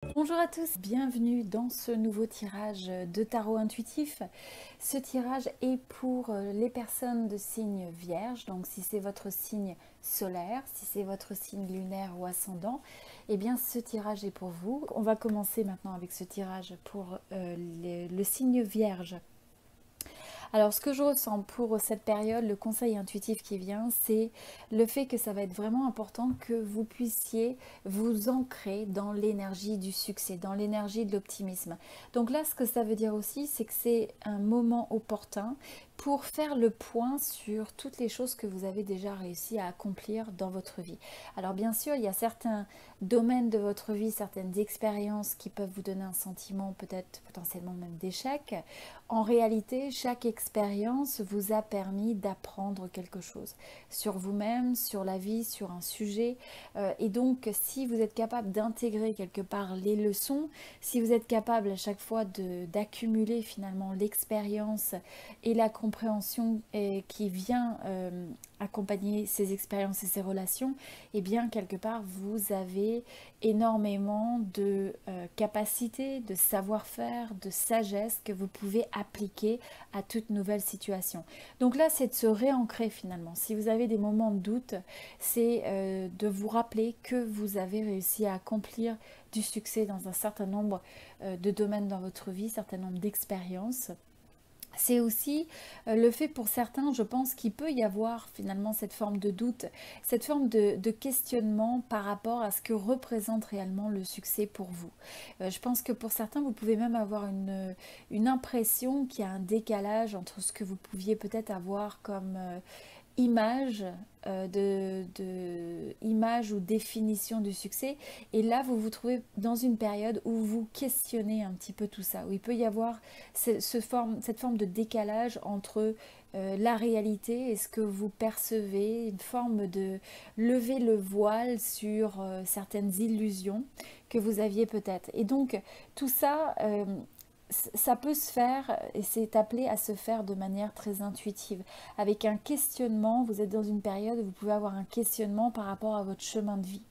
Bonjour à tous, bienvenue dans ce nouveau tirage de tarot intuitif. Ce tirage est pour les personnes de signe vierge, donc si c'est votre signe solaire, si c'est votre signe lunaire ou ascendant, eh bien ce tirage est pour vous. On va commencer maintenant avec ce tirage pour le signe vierge. Alors, ce que je ressens pour cette période, le conseil intuitif qui vient, c'est le fait que ça va être vraiment important que vous puissiez vous ancrer dans l'énergie du succès, dans l'énergie de l'optimisme. Donc là, ce que ça veut dire aussi, c'est que c'est un moment opportun pour faire le point sur toutes les choses que vous avez déjà réussi à accomplir dans votre vie. Alors bien sûr, il y a certains domaines de votre vie, certaines expériences qui peuvent vous donner un sentiment peut-être potentiellement même d'échec. En réalité, chaque expérience vous a permis d'apprendre quelque chose sur vous-même, sur la vie, sur un sujet. Et donc, si vous êtes capable d'intégrer quelque part les leçons, si vous êtes capable à chaque fois d'accumuler finalement l'expérience et la compréhension qui vient accompagner ces expériences et ces relations, eh bien, quelque part, vous avez énormément de capacité, de savoir-faire, de sagesse que vous pouvez appliquer à toute nouvelle situation. Donc là, c'est de se réancrer finalement. Si vous avez des moments de doute, c'est de vous rappeler que vous avez réussi à accomplir du succès dans un certain nombre de domaines dans votre vie, un certain nombre d'expériences. C'est aussi le fait pour certains, je pense qu'il peut y avoir finalement cette forme de doute, cette forme de questionnement par rapport à ce que représente réellement le succès pour vous. Je pense que pour certains, vous pouvez même avoir une impression qu'il y a un décalage entre ce que vous pouviez peut-être avoir comme image, image ou définition du succès. Et là, vous vous trouvez dans une période où vous questionnez un petit peu tout ça, où il peut y avoir cette forme de décalage entre la réalité et ce que vous percevez, une forme de lever le voile sur certaines illusions que vous aviez peut-être. Et donc, tout ça, ça peut se faire et c'est appelé à se faire de manière très intuitive. Avec un questionnement, vous êtes dans une période où vous pouvez avoir un questionnement par rapport à votre chemin de vie.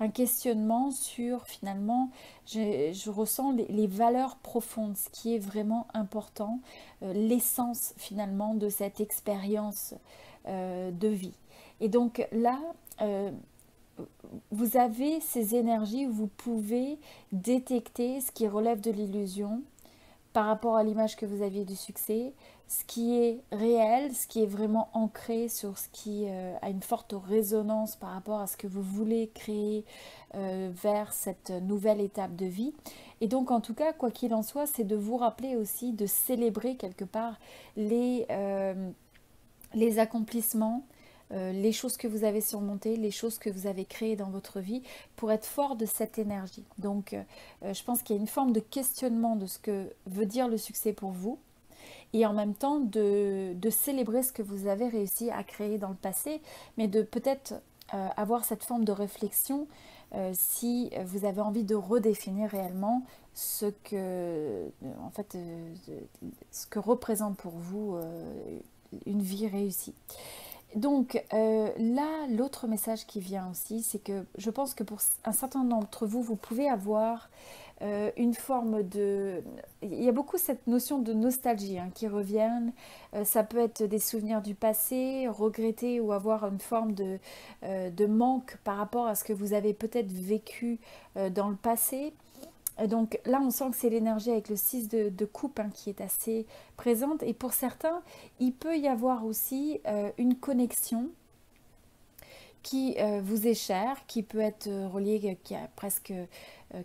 Un questionnement sur finalement, je ressens les valeurs profondes, ce qui est vraiment important, l'essence finalement de cette expérience de vie. Et donc là, vous avez ces énergies où vous pouvez détecter ce qui relève de l'illusion par rapport à l'image que vous aviez du succès, ce qui est réel, ce qui est vraiment ancré sur ce qui a une forte résonance par rapport à ce que vous voulez créer vers cette nouvelle étape de vie. Et donc en tout cas, quoi qu'il en soit, c'est de vous rappeler aussi de célébrer quelque part les accomplissements, les choses que vous avez surmontées, les choses que vous avez créées dans votre vie pour être fort de cette énergie. Donc je pense qu'il y a une forme de questionnement de ce que veut dire le succès pour vous et en même temps de célébrer ce que vous avez réussi à créer dans le passé, mais de peut-être avoir cette forme de réflexion si vous avez envie de redéfinir réellement ce que, en fait, ce que représente pour vous une vie réussie. Donc là, l'autre message qui vient aussi, c'est que je pense que pour un certain nombre d'entre vous, vous pouvez avoir une forme de... Il y a beaucoup cette notion de nostalgie qui reviennent. Ça peut être des souvenirs du passé, regretter ou avoir une forme de manque par rapport à ce que vous avez peut-être vécu dans le passé. Donc là, on sent que c'est l'énergie avec le 6 de coupe qui est assez présente. Et pour certains, il peut y avoir aussi une connexion qui vous est cher, qui peut être relié, qui a presque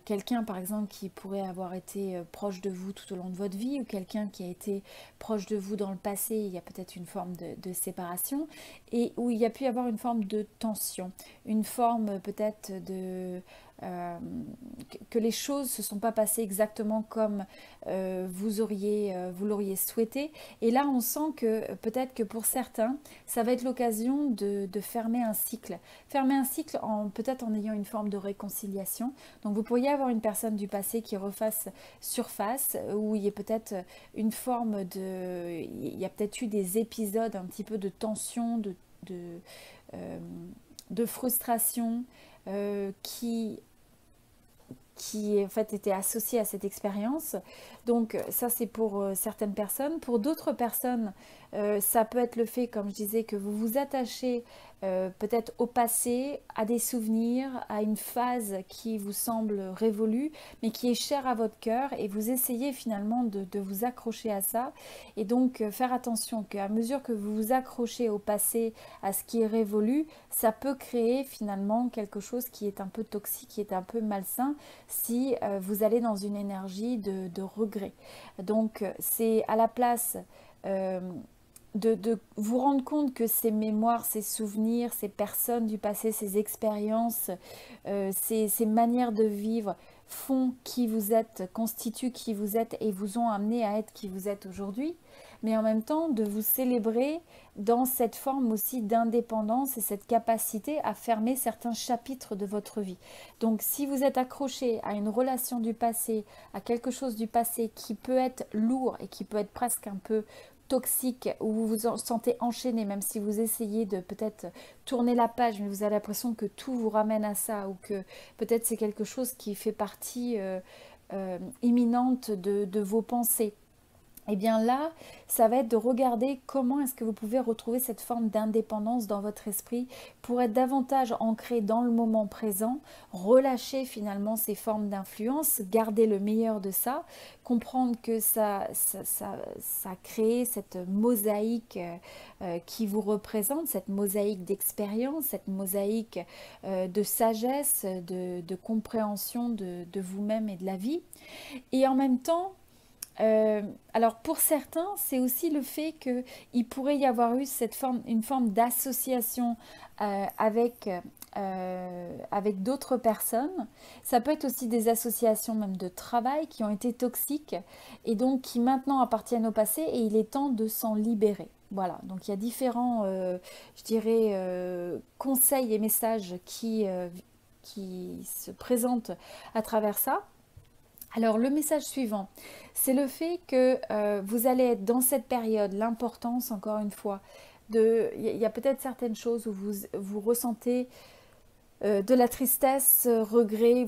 quelqu'un par exemple qui pourrait avoir été proche de vous tout au long de votre vie ou quelqu'un qui a été proche de vous dans le passé, il y a peut-être une forme de séparation et où il y a pu y avoir une forme de tension, une forme peut-être de... Euh, que les choses ne se sont pas passées exactement comme vous l'auriez souhaité. Et là, on sent que peut-être que pour certains, ça va être l'occasion de fermer un cycle. Fermer un cycle peut-être en ayant une forme de réconciliation. Donc vous pourriez avoir une personne du passé qui refasse surface, où il y a peut-être une forme de... Il y a peut-être eu des épisodes un petit peu de tension, euh, de frustration, qui qui en fait était associé à cette expérience. Donc ça c'est pour certaines personnes. Pour d'autres personnes, ça peut être le fait, comme je disais, que vous vous attachez peut-être au passé, à des souvenirs, à une phase qui vous semble révolue, mais qui est chère à votre cœur, et vous essayez finalement de vous accrocher à ça. Et donc faire attention qu'à mesure que vous vous accrochez au passé, à ce qui est révolu, ça peut créer finalement quelque chose qui est un peu toxique, qui est un peu malsain, si vous allez dans une énergie de regret. Donc c'est à la place de vous rendre compte que ces mémoires, ces souvenirs, ces personnes du passé, ces expériences, ces manières de vivre font qui vous êtes, constituent qui vous êtes et vous ont amené à être qui vous êtes aujourd'hui, mais en même temps de vous célébrer dans cette forme aussi d'indépendance et cette capacité à fermer certains chapitres de votre vie. Donc si vous êtes accroché à une relation du passé, à quelque chose du passé qui peut être lourd et qui peut être presque un peu toxique, où vous vous sentez enchaîné, même si vous essayez de peut-être tourner la page, mais vous avez l'impression que tout vous ramène à ça, ou que peut-être c'est quelque chose qui fait partie imminente de vos pensées. Et bien là, ça va être de regarder comment est-ce que vous pouvez retrouver cette forme d'indépendance dans votre esprit pour être davantage ancré dans le moment présent, relâcher finalement ces formes d'influence, garder le meilleur de ça, comprendre que ça crée cette mosaïque qui vous représente, cette mosaïque d'expérience, cette mosaïque de sagesse, de compréhension de vous-même et de la vie. Et en même temps, alors pour certains, c'est aussi le fait qu'il pourrait y avoir eu une forme d'association avec d'autres personnes. Ça peut être aussi des associations même de travail qui ont été toxiques et donc qui maintenant appartiennent au passé, et il est temps de s'en libérer. Voilà, donc il y a différents, je dirais, conseils et messages qui se présentent à travers ça. Alors le message suivant, c'est le fait que vous allez être dans cette période, l'importance encore une fois, il y a peut-être certaines choses où vous ressentez de la tristesse, regret,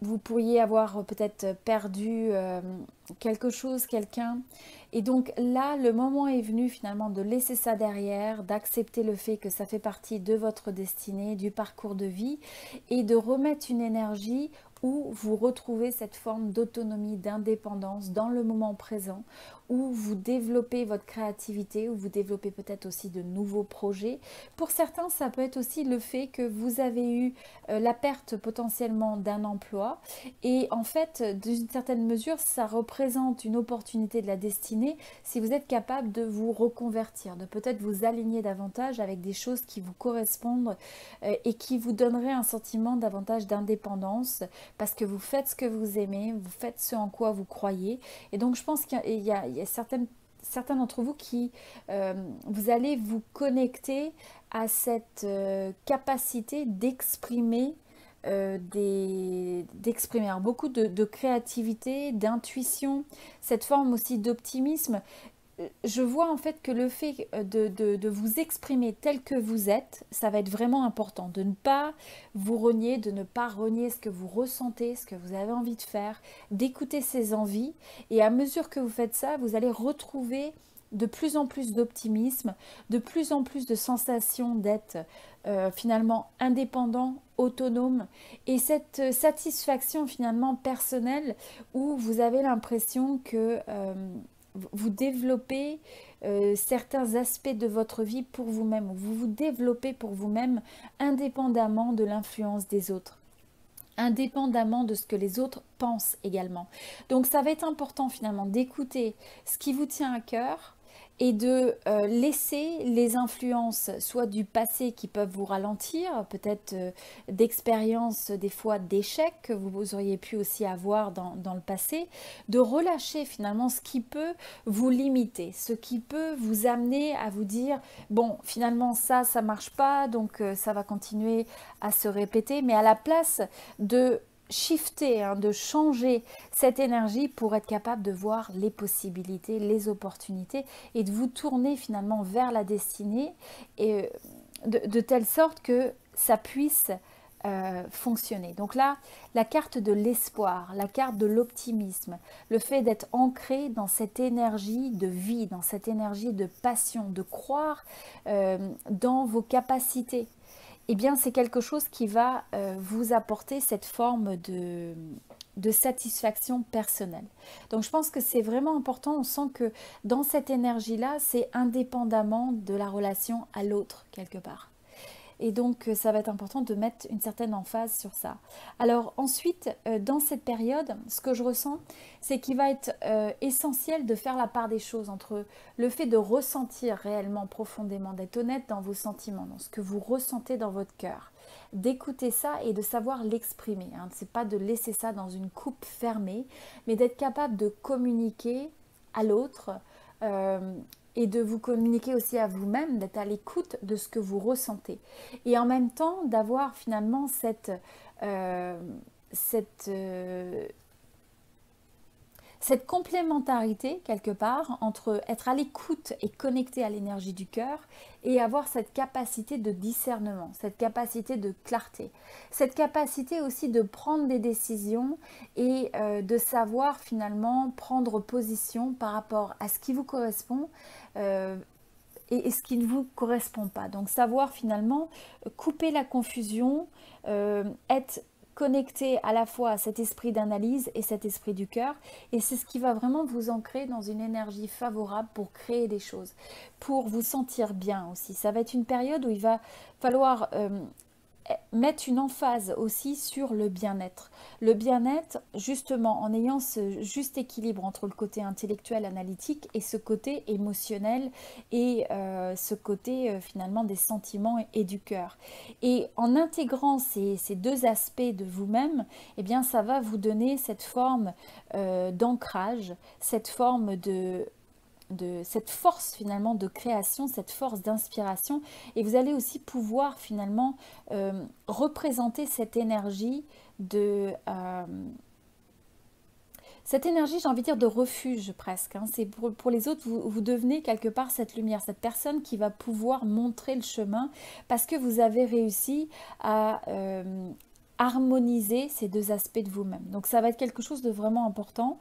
vous pourriez avoir peut-être perdu quelque chose, quelqu'un. Et donc là, le moment est venu finalement de laisser ça derrière, d'accepter le fait que ça fait partie de votre destinée, du parcours de vie, et de remettre une énergie où vous retrouvez cette forme d'autonomie, d'indépendance dans le moment présent, où vous développez votre créativité, où vous développez peut-être aussi de nouveaux projets. Pour certains, ça peut être aussi le fait que vous avez eu la perte potentiellement d'un emploi, et en fait, d'une certaine mesure, ça représente une opportunité de la destinée si vous êtes capable de vous reconvertir, de peut-être vous aligner davantage avec des choses qui vous correspondent et qui vous donneraient un sentiment davantage d'indépendance, parce que vous faites ce que vous aimez, vous faites ce en quoi vous croyez. Et donc je pense qu'il y a certains d'entre vous qui, vous allez vous connecter à cette capacité d'exprimer d'exprimer beaucoup de créativité, d'intuition, cette forme aussi d'optimisme. Je vois en fait que le fait de vous exprimer tel que vous êtes, ça va être vraiment important, de ne pas vous renier, de ne pas renier ce que vous ressentez, ce que vous avez envie de faire, d'écouter ces envies, et à mesure que vous faites ça, vous allez retrouver de plus en plus d'optimisme, de plus en plus de sensation d'être finalement indépendant, autonome, et cette satisfaction finalement personnelle où vous avez l'impression que vous développez certains aspects de votre vie pour vous-même, vous vous développez pour vous-même indépendamment de l'influence des autres, indépendamment de ce que les autres pensent également. Donc ça va être important finalement d'écouter ce qui vous tient à cœur et de laisser les influences soit du passé qui peuvent vous ralentir, peut-être d'expériences des fois d'échecs que vous auriez pu aussi avoir dans le passé, de relâcher finalement ce qui peut vous limiter, ce qui peut vous amener à vous dire bon finalement ça marche pas, donc ça va continuer à se répéter, mais à la place de shifter, de changer cette énergie pour être capable de voir les possibilités, les opportunités, et de vous tourner finalement vers la destinée, et de telle sorte que ça puisse fonctionner. Donc là, la carte de l'espoir, la carte de l'optimisme, le fait d'être ancré dans cette énergie de vie, dans cette énergie de passion, de croire dans vos capacités, eh bien c'est quelque chose qui va vous apporter cette forme de satisfaction personnelle. Donc je pense que c'est vraiment important, on sent que dans cette énergie-là, c'est indépendamment de la relation à l'autre quelque part. Et donc, ça va être important de mettre une certaine emphase sur ça. Alors ensuite, dans cette période, ce que je ressens, c'est qu'il va être essentiel de faire la part des choses entre le fait de ressentir réellement profondément, d'être honnête dans vos sentiments, dans ce que vous ressentez dans votre cœur, d'écouter ça et de savoir l'exprimer. Hein. Ce n'est pas de laisser ça dans une coupe fermée, mais d'être capable de communiquer à l'autre et de vous communiquer aussi à vous-même, d'être à l'écoute de ce que vous ressentez. Et en même temps, d'avoir finalement cette complémentarité quelque part entre être à l'écoute et connecté à l'énergie du cœur et avoir cette capacité de discernement, cette capacité de clarté, cette capacité aussi de prendre des décisions et de savoir finalement prendre position par rapport à ce qui vous correspond et ce qui ne vous correspond pas. Donc savoir finalement couper la confusion, être connecté à la fois à cet esprit d'analyse et cet esprit du cœur, et c'est ce qui va vraiment vous ancrer dans une énergie favorable pour créer des choses, pour vous sentir bien aussi. Ça va être une période où il va falloir mettre une emphase aussi sur le bien-être. Le bien-être, justement, en ayant ce juste équilibre entre le côté intellectuel, analytique et ce côté émotionnel et ce côté finalement des sentiments et du cœur. Et en intégrant ces deux aspects de vous-même, eh bien, ça va vous donner cette forme d'ancrage, cette forme de cette force finalement de création, cette force d'inspiration, et vous allez aussi pouvoir finalement représenter cette énergie j'ai envie de dire, de refuge presque. Hein. C'est pour les autres, vous devenez quelque part cette lumière, cette personne qui va pouvoir montrer le chemin parce que vous avez réussi à harmoniser ces deux aspects de vous-même. Donc ça va être quelque chose de vraiment important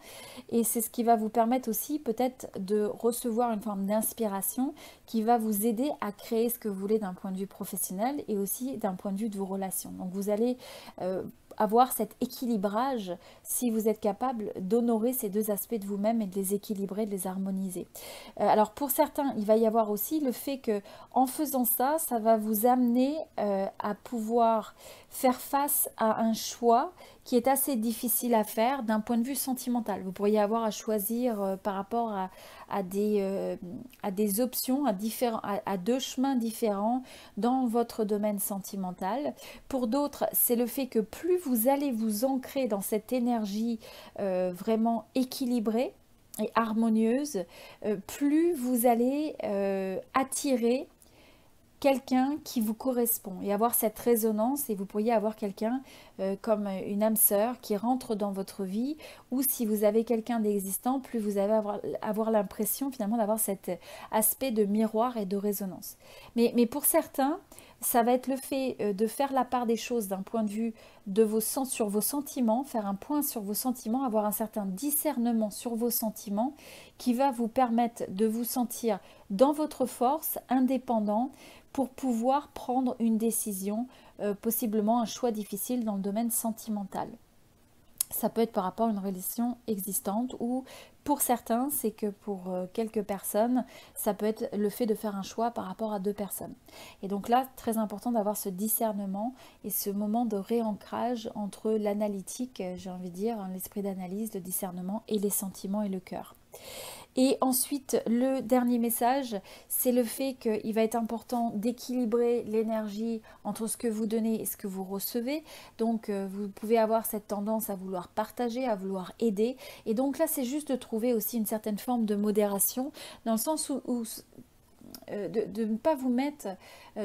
et c'est ce qui va vous permettre aussi peut-être de recevoir une forme d'inspiration qui va vous aider à créer ce que vous voulez d'un point de vue professionnel et aussi d'un point de vue de vos relations. Donc vous allez avoir cet équilibrage si vous êtes capable d'honorer ces deux aspects de vous-même et de les équilibrer, de les harmoniser. Alors pour certains, il va y avoir aussi le fait que en faisant ça, ça va vous amener à pouvoir faire face à un choix qui est assez difficile à faire d'un point de vue sentimental. Vous pourriez avoir à choisir par rapport à des options, à deux chemins différents dans votre domaine sentimental. Pour d'autres, c'est le fait que plus vous allez vous ancrer dans cette énergie vraiment équilibrée et harmonieuse, plus vous allez attirer quelqu'un qui vous correspond et avoir cette résonance, et vous pourriez avoir quelqu'un comme une âme sœur qui rentre dans votre vie, ou si vous avez quelqu'un d'existant, plus vous allez avoir l'impression finalement d'avoir cet aspect de miroir et de résonance. Mais pour certains, ça va être le fait de faire la part des choses d'un point de vue sur vos sentiments, faire un point sur vos sentiments, avoir un certain discernement sur vos sentiments qui va vous permettre de vous sentir dans votre force, indépendant, pour pouvoir prendre une décision, possiblement un choix difficile dans le domaine sentimental. Ça peut être par rapport à une relation existante ou pour certains, c'est que pour quelques personnes, ça peut être le fait de faire un choix par rapport à deux personnes. Et donc là, très important d'avoir ce discernement et ce moment de réancrage entre l'analytique, j'ai envie de dire, l'esprit d'analyse, de discernement et les sentiments et le cœur. Et ensuite, le dernier message, c'est le fait qu'il va être important d'équilibrer l'énergie entre ce que vous donnez et ce que vous recevez. Donc, vous pouvez avoir cette tendance à vouloir partager, à vouloir aider. Et donc là, c'est juste de trouver aussi une certaine forme de modération, dans le sens où de ne pas vous mettre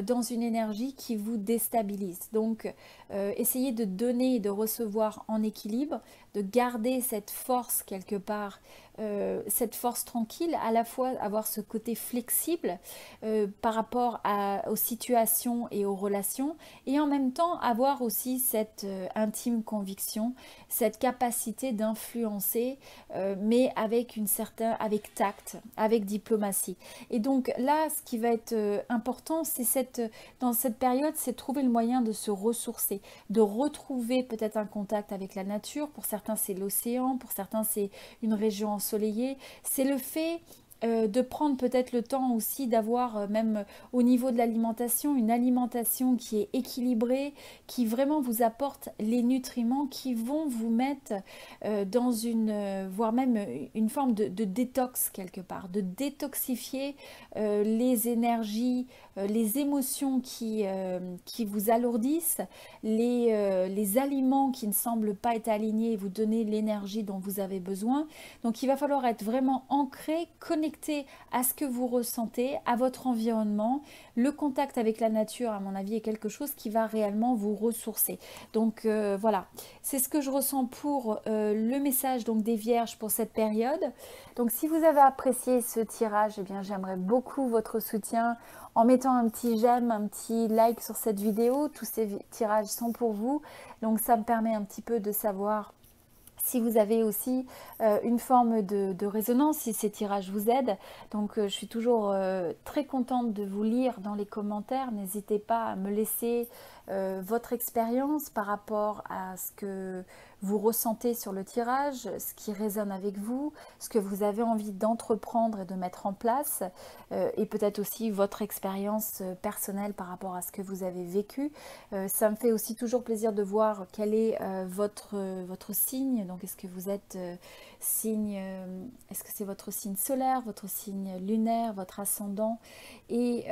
dans une énergie qui vous déstabilise. Donc, essayez de donner et de recevoir en équilibre, de garder cette force quelque part cette force tranquille, à la fois avoir ce côté flexible par rapport aux situations et aux relations, et en même temps avoir aussi cette intime conviction, cette capacité d'influencer, mais avec avec tact, avec diplomatie. Et donc là, ce qui va être important, c'est dans cette période, c'est trouver le moyen de se ressourcer, de retrouver peut-être un contact avec la nature. Pour certains, c'est l'océan, pour certains, c'est une région ensoleillée. C'est le fait de prendre peut-être le temps aussi d'avoir même au niveau de l'alimentation, une alimentation qui est équilibrée, qui vraiment vous apporte les nutriments qui vont vous mettre dans voire même une forme de détox quelque part, de détoxifier les énergies, les émotions qui vous alourdissent, les aliments qui ne semblent pas être alignés et vous donner l'énergie dont vous avez besoin. Donc il va falloir être vraiment ancré, connecté à ce que vous ressentez, à votre environnement. Le contact avec la nature, à mon avis, est quelque chose qui va réellement vous ressourcer. Donc voilà, c'est ce que je ressens pour le message donc des Vierges pour cette période. Donc si vous avez apprécié ce tirage, eh bien j'aimerais beaucoup votre soutien en mettant un petit j'aime, un petit like sur cette vidéo. Tous ces tirages sont pour vous, donc ça me permet un petit peu de savoir si vous avez aussi une forme de résonance, si ces tirages vous aident. Donc je suis toujours très contente de vous lire dans les commentaires. N'hésitez pas à me laisser votre expérience par rapport à ce que vous ressentez sur le tirage, ce qui résonne avec vous, ce que vous avez envie d'entreprendre et de mettre en place, et peut-être aussi votre expérience personnelle par rapport à ce que vous avez vécu. Ça me fait aussi toujours plaisir de voir quel est votre signe. Donc est-ce que vous êtes signe, est-ce que c'est votre signe solaire, votre signe lunaire, votre ascendant? Et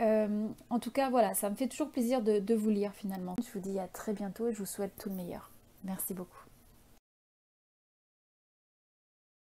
en tout cas, voilà, ça me fait toujours plaisir de vous lire finalement. Je vous dis à très bientôt et je vous souhaite tout le meilleur. Merci beaucoup.